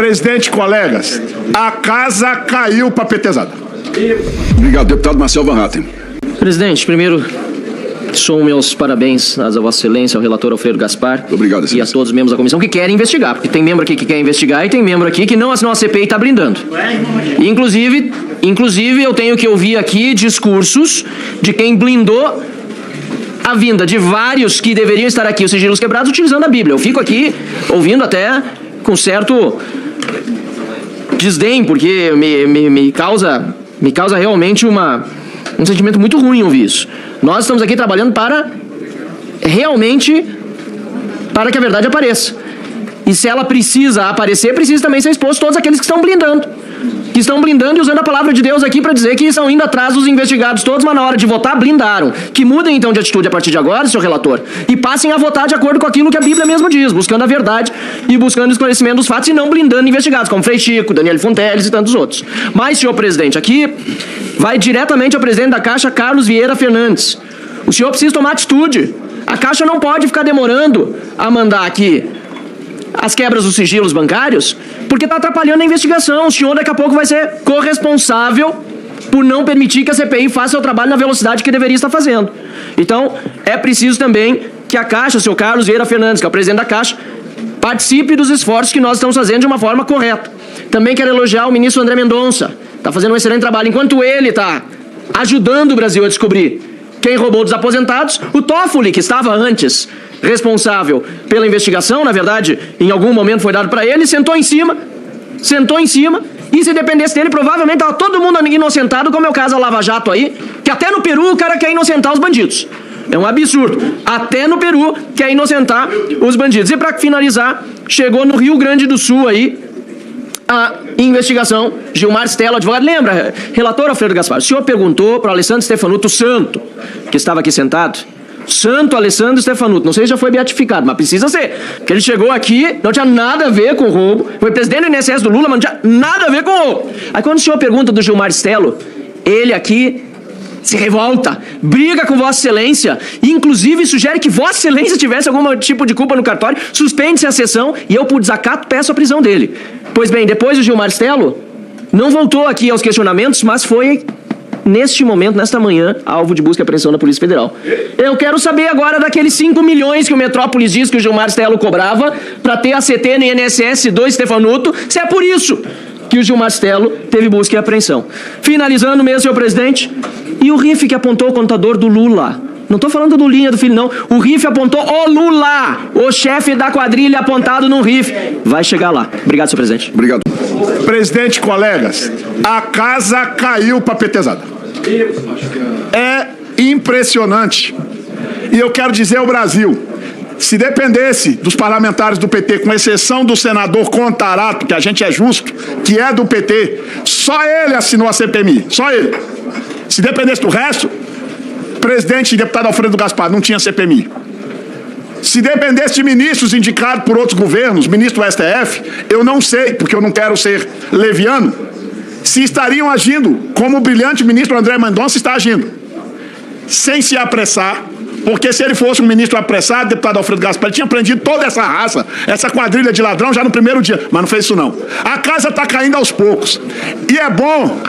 Presidente, colegas, a casa caiu para a petezada. Obrigado, deputado Marcel Van Hatten. Presidente, primeiro, sou meus parabéns a Vossa Excelência, ao relator Alfredo Gaspar. Obrigado, e a todos os membros da comissão que querem investigar, porque tem membro aqui que quer investigar e tem membro aqui que não assinou a CPI e está blindando. Inclusive, eu tenho que ouvir aqui discursos de quem blindou a vinda de vários que deveriam estar aqui, os sigilos quebrados, utilizando a Bíblia. Eu fico aqui ouvindo até com certo desdém, porque me causa realmente um sentimento muito ruim ouvir isso. Nós estamos aqui trabalhando para que a verdade apareça. E se ela precisa aparecer, precisa também ser exposto todos aqueles que estão blindando. E usando a palavra de Deus aqui para dizer que estão indo atrás dos investigados todos, mas na hora de votar, blindaram. Que mudem então de atitude a partir de agora, senhor relator, e passem a votar de acordo com aquilo que a Bíblia mesmo diz, buscando a verdade e buscando esclarecimento dos fatos e não blindando investigados, como Frei Chico, Daniel Fonteles e tantos outros. Mas, senhor presidente, aqui vai diretamente ao presidente da Caixa, Carlos Vieira Fernandes. O senhor precisa tomar atitude. A Caixa não pode ficar demorando a mandar aqui as quebras dos sigilos bancários, porque está atrapalhando a investigação. O senhor daqui a pouco vai ser corresponsável por não permitir que a CPI faça o trabalho na velocidade que deveria estar fazendo. Então, é preciso também que a Caixa, o senhor Carlos Vieira Fernandes, que é o presidente da Caixa, participe dos esforços que nós estamos fazendo de uma forma correta. Também quero elogiar o ministro André Mendonça. Está fazendo um excelente trabalho. Enquanto ele está ajudando o Brasil a descobrir quem roubou dos aposentados, o Toffoli, que estava antes responsável pela investigação, na verdade, em algum momento foi dado para ele, sentou em cima, e se dependesse dele, provavelmente estava todo mundo inocentado, como é o caso da Lava Jato aí, que até no Peru o cara quer inocentar os bandidos. É um absurdo. Até no Peru quer inocentar os bandidos. E para finalizar, chegou no Rio Grande do Sul aí a investigação. Gilmar Stella, advogado, lembra, relator Alfredo Gaspar, o senhor perguntou para o Alessandro Stefanuto, o santo, que estava aqui sentado, Santo Alessandro Stefanuto, não sei se já foi beatificado, mas precisa ser, que ele chegou aqui, não tinha nada a ver com o roubo, foi presidente do INSS do Lula, mas não tinha nada a ver com o roubo. Aí quando o senhor pergunta do Gilmar Stella, ele aqui se revolta, briga com Vossa Excelência, e inclusive sugere que Vossa Excelência tivesse algum tipo de culpa no cartório, suspende-se a sessão e eu, por desacato, peço a prisão dele. Pois bem, depois o Gilmar Stella não voltou aqui aos questionamentos, mas foi, neste momento, nesta manhã, alvo de busca e apreensão da Polícia Federal. Eu quero saber agora daqueles 5 milhões que o Metrópolis diz que o Gilmar Stella cobrava para ter a CT no INSS do Stefanuto, se é por isso que o Gilmar Stella teve busca e apreensão. Finalizando mesmo, senhor presidente, e o RIF que apontou o contador do Lula? Não estou falando do Lulinha, do filho, não. O RIF apontou o Lula, o chefe da quadrilha apontado no RIF. Vai chegar lá. Obrigado, senhor presidente. Obrigado. Presidente, colegas, a casa caiu para a petezada. É impressionante. E eu quero dizer ao Brasil, se dependesse dos parlamentares do PT, com exceção do senador Contarato, que a gente é justo, que é do PT, só ele assinou a CPMI, só ele. Se dependesse do resto, presidente e deputado Alfredo Gaspar, não tinha CPMI. Se dependesse de ministros indicados por outros governos, ministro do STF, eu não sei, porque eu não quero ser leviano, se estariam agindo como o brilhante ministro André Mendonça está agindo, sem se apressar, porque se ele fosse um ministro apressado, deputado Alfredo Gaspar, ele tinha prendido toda essa raça, essa quadrilha de ladrão já no primeiro dia, mas não fez isso não. A casa está caindo aos poucos. E é bom,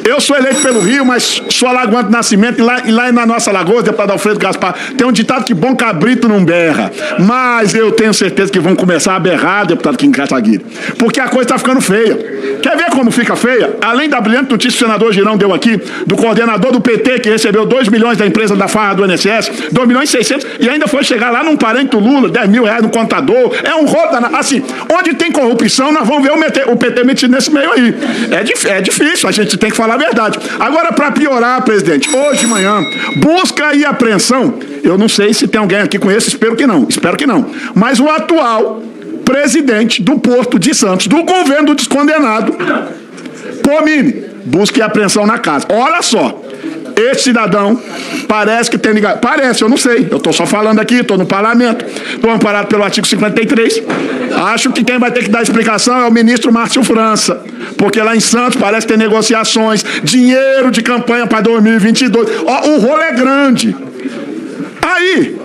eu sou eleito pelo Rio, mas sou alagoano de nascimento, e lá na nossa lagoa, deputado Alfredo Gaspar, tem um ditado que bom cabrito não berra, mas eu tenho certeza que vão começar a berrar, deputado Kim Kataguiri, porque a coisa está ficando feia. Quer ver como fica feia? Além da brilhante notícia que o senador Girão deu aqui, do coordenador do PT, que recebeu 2 milhões da empresa da farra do INSS, 2 milhões e 600, e ainda foi chegar lá num parente do Lula, 10 mil reais no contador, é um rodo, assim, onde tem corrupção, nós vamos ver o PT metido nesse meio aí. É difícil, a gente tem que falar a verdade. Agora, para piorar, presidente, hoje de manhã, busca e apreensão, eu não sei se tem alguém aqui com esse, espero que não, mas o atual presidente do Porto de Santos, do governo do descondenado, Pomini, busca e apreensão na casa. Olha só, esse cidadão parece que tem ligado, parece, eu não sei, eu estou só falando aqui, estou no parlamento, estou amparado pelo artigo 53, acho que quem vai ter que dar explicação é o ministro Márcio França, porque lá em Santos parece ter negociações, dinheiro de campanha para 2022, ó, o rolo é grande. Aí,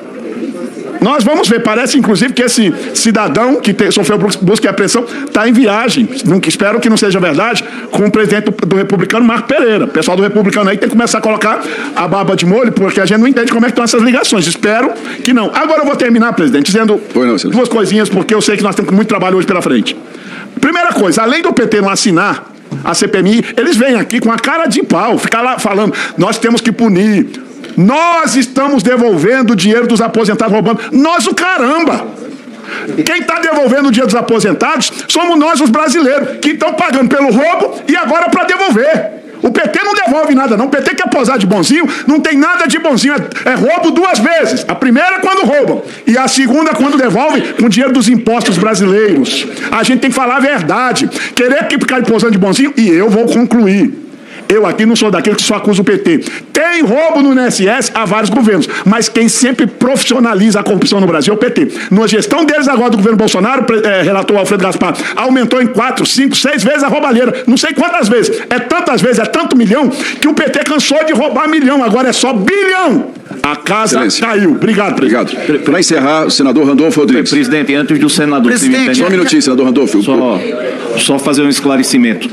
Nós vamos ver, parece inclusive que esse cidadão que sofreu busca e apreensão está em viagem, espero que não seja verdade, com o presidente do Republicano, Marco Pereira. O pessoal do Republicano aí tem que começar a colocar a barba de molho, porque a gente não entende como é que estão essas ligações. Espero que não. Agora eu vou terminar, presidente, dizendo duas coisinhas, porque eu sei que nós temos muito trabalho hoje pela frente. Primeira coisa, além do PT não assinar a CPMI, eles vêm aqui com a cara de pau, ficar lá falando, nós temos que punir, nós estamos devolvendo o dinheiro dos aposentados roubando. Nós o caramba! Quem está devolvendo o dinheiro dos aposentados somos nós, os brasileiros, que estão pagando pelo roubo e agora para devolver. O PT não devolve nada, não. O PT quer posar de bonzinho, não tem nada de bonzinho. É roubo duas vezes. A primeira quando roubam e a segunda quando devolvem com o dinheiro dos impostos brasileiros. A gente tem que falar a verdade. Querer ficar posando de bonzinho, e eu vou concluir. Eu aqui não sou daquele que só acusa o PT. Tem roubo no INSS há vários governos, mas quem sempre profissionaliza a corrupção no Brasil é o PT. Na gestão deles agora do governo Bolsonaro, relator Alfredo Gaspar, aumentou em 4, 5, 6 vezes a roubalheira. Não sei quantas vezes. É tantas vezes, é tanto milhão, que o PT cansou de roubar milhão. Agora é só bilhão. A casa caiu. Obrigado, presidente. Obrigado. Para encerrar, o senador Randolfo Rodrigues. Presidente, antes do senador... Só um minutinho, senador Randolfo. Só fazer um esclarecimento.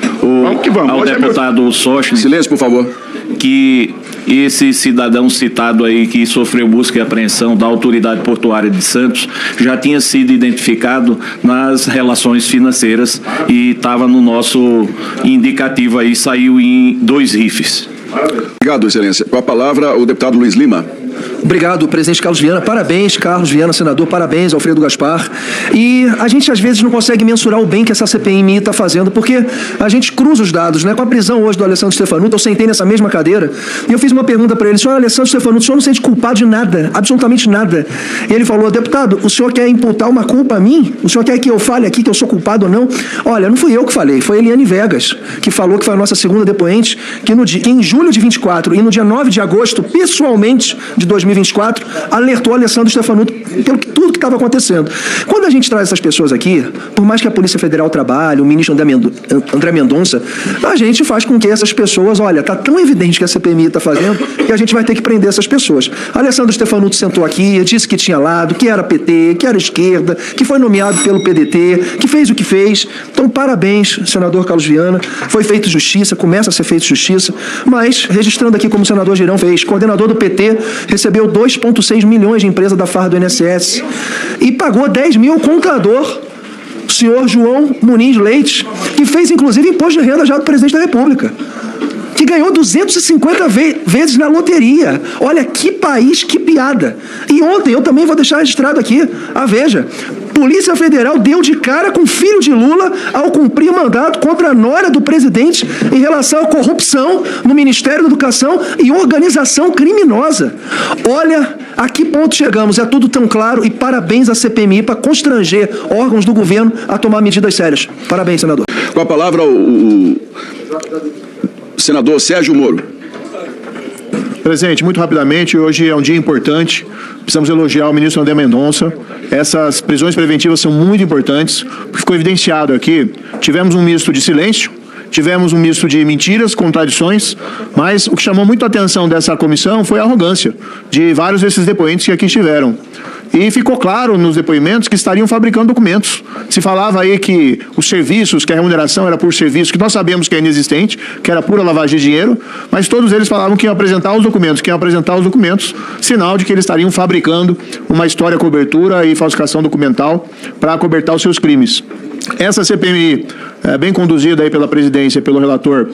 Ao deputado Sochni... Silêncio, por favor. Que esse cidadão citado aí que sofreu busca e apreensão da autoridade portuária de Santos já tinha sido identificado nas relações financeiras e estava no nosso indicativo aí, saiu em 2 rifes. Obrigado, excelência. Com a palavra, o deputado Luiz Lima. Obrigado, presidente Carlos Viana. Parabéns, Carlos Viana, senador. Parabéns, Alfredo Gaspar. E a gente, às vezes, não consegue mensurar o bem que essa CPMI está fazendo, porque a gente cruza os dados, né? Com a prisão hoje do Alessandro Stefanuto, eu sentei nessa mesma cadeira e eu fiz uma pergunta para ele: senhor Alessandro Stefanuto, o senhor não se sente culpado de nada, absolutamente nada. E ele falou: deputado, o senhor quer imputar uma culpa a mim? O senhor quer que eu fale aqui que eu sou culpado ou não? Olha, não fui eu que falei, foi Eliane Vegas, que falou, que foi a nossa segunda depoente, que em julho de 24 e no dia 9 de agosto, pessoalmente, de 2024, alertou Alessandro Stefanuto pelo tudo que estava acontecendo. Quando a gente traz essas pessoas aqui, por mais que a Polícia Federal trabalhe, o ministro André Mendonça, a gente faz com que essas pessoas, olha, está tão evidente que a CPMI está fazendo, que a gente vai ter que prender essas pessoas. Alessandro Stefanuto sentou aqui, disse que tinha lado, que era PT, que era esquerda, que foi nomeado pelo PDT, que fez o que fez. Então, parabéns, senador Carlos Viana. Foi feito justiça, começa a ser feito justiça, mas, registrando aqui como o senador Girão fez, coordenador do PT, recebeu 2,6 milhões de empresa da farra do INSS e pagou 10 mil ao contador, o senhor João Muniz Leite, que fez, inclusive, imposto de renda já do presidente da República, que ganhou 250 vezes na loteria. Olha, que país, que piada. E ontem, eu também vou deixar registrado aqui, a Veja, Polícia Federal deu de cara com o filho de Lula ao cumprir o mandato contra a nora do presidente em relação à corrupção no Ministério da Educação e organização criminosa. Olha, a que ponto chegamos? É tudo tão claro, e parabéns à CPMI para constranger órgãos do governo a tomar medidas sérias. Parabéns, senador. Com a palavra, o senador Sérgio Moro. Presidente, muito rapidamente, hoje é um dia importante, precisamos elogiar o ministro André Mendonça. Essas prisões preventivas são muito importantes, porque ficou evidenciado aqui, tivemos um misto de silêncio, tivemos um misto de mentiras, contradições, mas o que chamou muito a atenção dessa comissão foi a arrogância de vários desses depoentes que aqui estiveram. E ficou claro nos depoimentos que estariam fabricando documentos. Se falava aí que os serviços, que a remuneração era por serviço, que nós sabemos que é inexistente, que era pura lavagem de dinheiro, mas todos eles falavam que iam apresentar os documentos, sinal de que eles estariam fabricando uma história cobertura e falsificação documental para acobertar os seus crimes. Essa CPMI, bem conduzida aí pela presidência e pelo relator,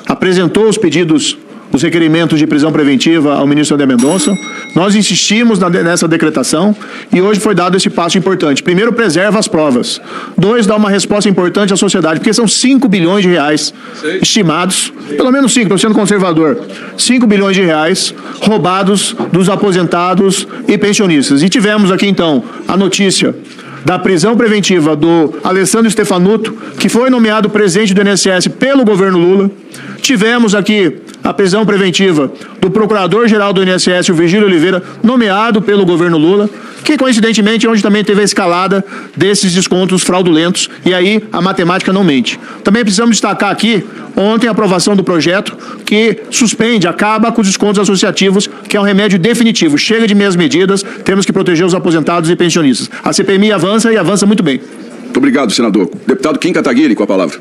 apresentou os pedidos, os requerimentos de prisão preventiva ao ministro André Mendonça. Nós insistimos nessa decretação e hoje foi dado esse passo importante. Primeiro, preserva as provas. 2, dá uma resposta importante à sociedade, porque são 5 bilhões de reais estimados, pelo menos 5, estou sendo conservador, 5 bilhões de reais roubados dos aposentados e pensionistas. E tivemos aqui, então, a notícia da prisão preventiva do Alessandro Stefanuto, que foi nomeado presidente do INSS pelo governo Lula. Tivemos aqui a prisão preventiva do procurador-geral do INSS, o Virgílio Oliveira, nomeado pelo governo Lula. que coincidentemente é onde também teve a escalada desses descontos fraudulentos, e aí a matemática não mente. Também precisamos destacar aqui, ontem, a aprovação do projeto que suspende, acaba com os descontos associativos, que é um remédio definitivo. Chega de meias medidas, temos que proteger os aposentados e pensionistas. A CPMI avança e avança muito bem. Muito obrigado, senador. Deputado Kim Kataguiri, com a palavra.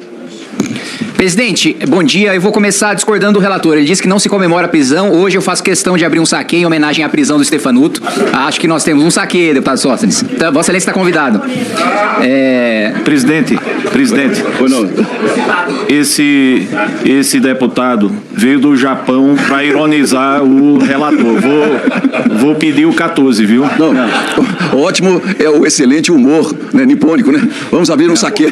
Presidente, bom dia. Eu vou começar discordando do relator. Ele disse que não se comemora a prisão. Hoje eu faço questão de abrir um saque em homenagem à prisão do Stefanuto. Acho que nós temos um saque, deputado Sóstenes. Então, Vossa Excelência está convidado. Presidente, Ou não? esse deputado veio do Japão para ironizar o relator. Vou pedir o 14, viu? Não, ótimo é o excelente humor, né, nipônico, né? Vamos abrir um saque.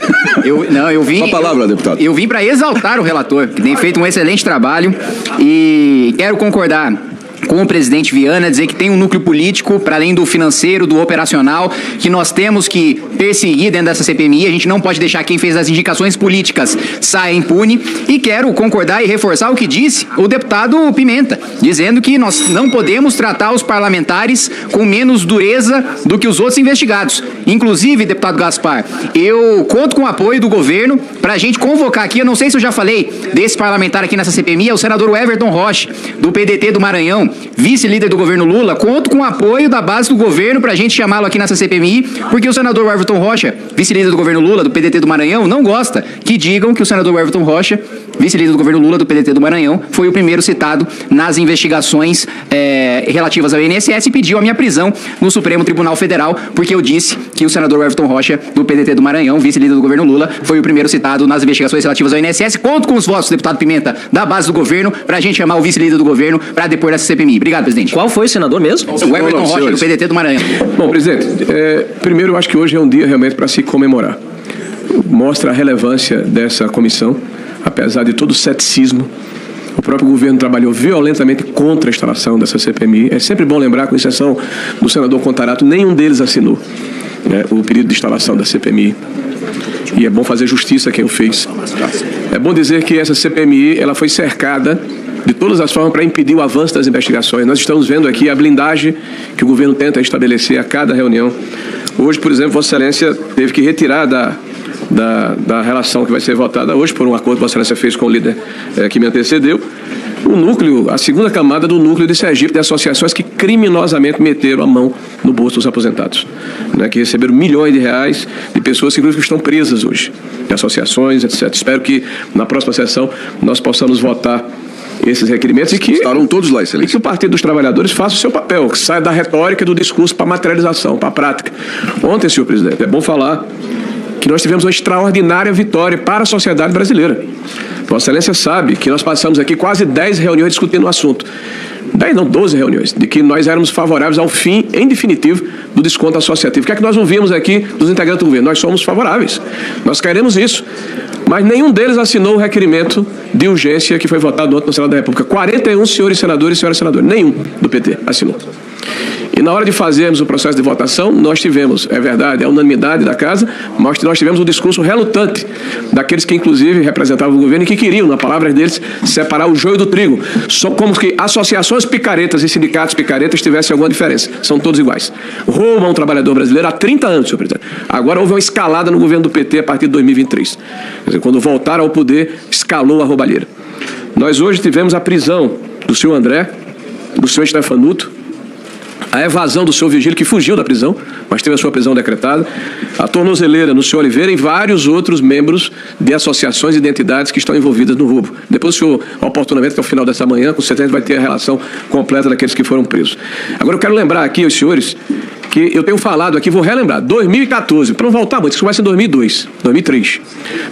Eu vim... Com a palavra, deputado. Eu vim para exaltar o relator, que tem feito um excelente trabalho, e quero concordar com o presidente Viana, dizer que tem um núcleo político, para além do financeiro, do operacional, que nós temos que perseguir dentro dessa CPMI. A gente não pode deixar quem fez as indicações políticas saia impune. E quero concordar e reforçar o que disse o deputado Pimenta, dizendo que nós não podemos tratar os parlamentares com menos dureza do que os outros investigados. Inclusive, deputado Gaspar, eu conto com o apoio do governo para a gente convocar aqui, eu não sei se eu já falei desse parlamentar aqui nessa CPMI, é o senador Everton Rocha, do PDT do Maranhão, vice-líder do governo Lula. Conto com o apoio da base do governo para a gente chamá-lo aqui nessa CPMI, porque o senador Everton Rocha, vice-líder do governo Lula, do PDT do Maranhão, não gosta que digam que o senador Everton Rocha, vice-líder do governo Lula, do PDT do Maranhão, foi o primeiro citado nas investigações relativas ao INSS e pediu a minha prisão no Supremo Tribunal Federal, porque eu disse que o senador Everton Rocha, do PDT do Maranhão, vice-líder do governo Lula, foi o primeiro citado nas investigações relativas ao INSS. Conto com os votos, deputado Pimenta, da base do governo, para a gente chamar o vice-líder do governo para depor dessa CPMI. Obrigado, presidente. Qual foi o senador mesmo? O Everton Rocha, do PDT do Maranhão. Bom, presidente, primeiro eu acho que hoje é um dia realmente para se comemorar. Mostra a relevância dessa comissão, apesar de todo o ceticismo. O próprio governo trabalhou violentamente contra a instalação dessa CPMI. É sempre bom lembrar, com exceção do senador Contarato, nenhum deles assinou, né, o pedido de instalação da CPMI. E é bom fazer justiça a quem o fez. É bom dizer que essa CPMI ela foi cercada de todas as formas para impedir o avanço das investigações. Nós estamos vendo aqui a blindagem que o governo tenta estabelecer a cada reunião. Hoje, por exemplo, Vossa Excelência teve que retirar da relação que vai ser votada hoje, por um acordo que Vossa Excelência fez com o líder que me antecedeu, o núcleo, a segunda camada do núcleo de Sergipe, de associações que criminosamente meteram a mão no bolso dos aposentados, né, que receberam milhões de reais de pessoas que inclusive estão presas hoje, de associações, etc. Espero que na próxima sessão nós possamos votar esses requerimentos e que estarão todos lá, excelência. E que o Partido dos Trabalhadores faça o seu papel, que saia da retórica e do discurso para a materialização, para a prática. Ontem, senhor presidente, é bom falar que nós tivemos uma extraordinária vitória para a sociedade brasileira. Vossa Excelência sabe que nós passamos aqui quase 10 reuniões discutindo o assunto. 10 não, 12 reuniões, de que nós éramos favoráveis ao fim, em definitivo, do desconto associativo. O que é que nós ouvimos aqui dos integrantes do governo? Nós somos favoráveis. Nós queremos isso. Mas nenhum deles assinou o requerimento de urgência que foi votado ontem no Senado da República. 41 senhores senadores e senhoras senadoras. Nenhum do PT assinou. E na hora de fazermos o processo de votação, nós tivemos, é verdade, a unanimidade da Casa, mas nós tivemos um discurso relutante daqueles que, inclusive, representavam o governo e que queriam, na palavra deles, separar o joio do trigo. Só como que associações picaretas e sindicatos picaretas tivessem alguma diferença. São todos iguais. Roubam um trabalhador brasileiro há 30 anos, senhor presidente. Agora houve uma escalada no governo do PT a partir de 2023. Quer dizer, quando voltaram ao poder, escalou a roubalheira. Nós hoje tivemos a prisão do senhor André, do senhor Stefanuto, a evasão do senhor Vigílio, que fugiu da prisão, mas teve a sua prisão decretada, a tornozeleira no senhor Oliveira e vários outros membros de associações e de entidades que estão envolvidas no roubo. Depois o senhor, oportunamente, até o final dessa manhã, com certeza vai ter a relação completa daqueles que foram presos. Agora eu quero lembrar aqui aos senhores que eu tenho falado aqui, vou relembrar, 2014, para não voltar muito, isso começa em 2002, 2003.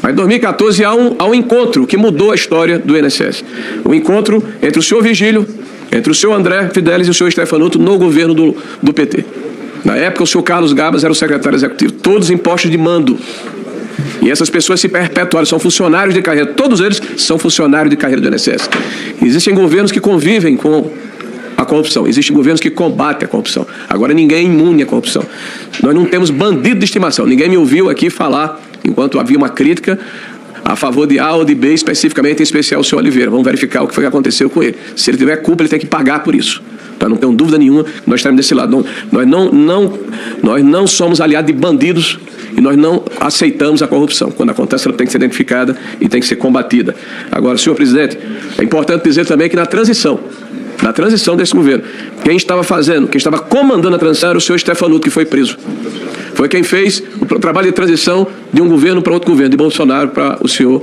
Mas em 2014 há um encontro que mudou a história do INSS. Um encontro entre o senhor Vigílio, entre o senhor André Fidelis e o senhor Stefanuto no governo do PT. Na época, o senhor Carlos Gabas era o secretário executivo. Todos impostos de mando. E essas pessoas se perpetuaram, são funcionários de carreira. Todos eles são funcionários de carreira do INSS. Existem governos que convivem com a corrupção. Existem governos que combatem a corrupção. Agora, ninguém é imune à corrupção. Nós não temos bandido de estimação. Ninguém me ouviu aqui falar, enquanto havia uma crítica a favor de A ou de B, especificamente, em especial o senhor Oliveira. Vamos verificar o que foi que aconteceu com ele. Se ele tiver culpa, ele tem que pagar por isso. Para não ter dúvida nenhuma, nós estaremos desse lado. Nós não somos aliados de bandidos e nós não aceitamos a corrupção. Quando acontece, ela tem que ser identificada e tem que ser combatida. Agora, senhor presidente, é importante dizer também que na transição desse governo, quem estava comandando a transição era o senhor Stefanuto, que foi preso. Foi quem fez o trabalho de transição de um governo para outro governo, de Bolsonaro para o senhor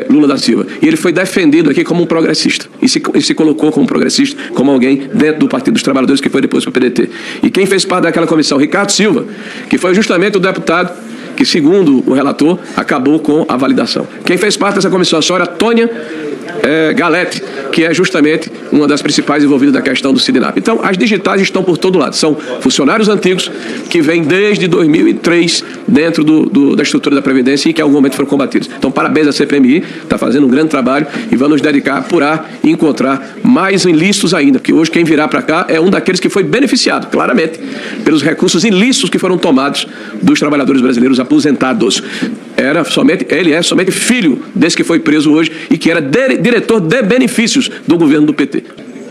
Lula da Silva. E ele foi defendido aqui como um progressista. E se colocou como progressista, como alguém dentro do Partido dos Trabalhadores, que foi depois para o PDT. E quem fez parte daquela comissão? Ricardo Silva, que foi justamente o deputado que, segundo o relator, acabou com a validação. Quem fez parte dessa comissão? A senhora Tônia Galete, que é justamente uma das principais envolvidas da questão do Sidinap. Então, as digitais estão por todo lado. São funcionários antigos que vêm desde 2003 dentro da estrutura da Previdência e que, em algum momento, foram combatidos. Então, parabéns à CPMI, está fazendo um grande trabalho e vamos nos dedicar a apurar e encontrar mais ilícitos ainda, porque hoje quem virá para cá é um daqueles que foi beneficiado, claramente, pelos recursos ilícitos que foram tomados dos trabalhadores brasileiros aposentados. Ele é somente filho desse que foi preso hoje e que era diretor de benefícios do governo do PT.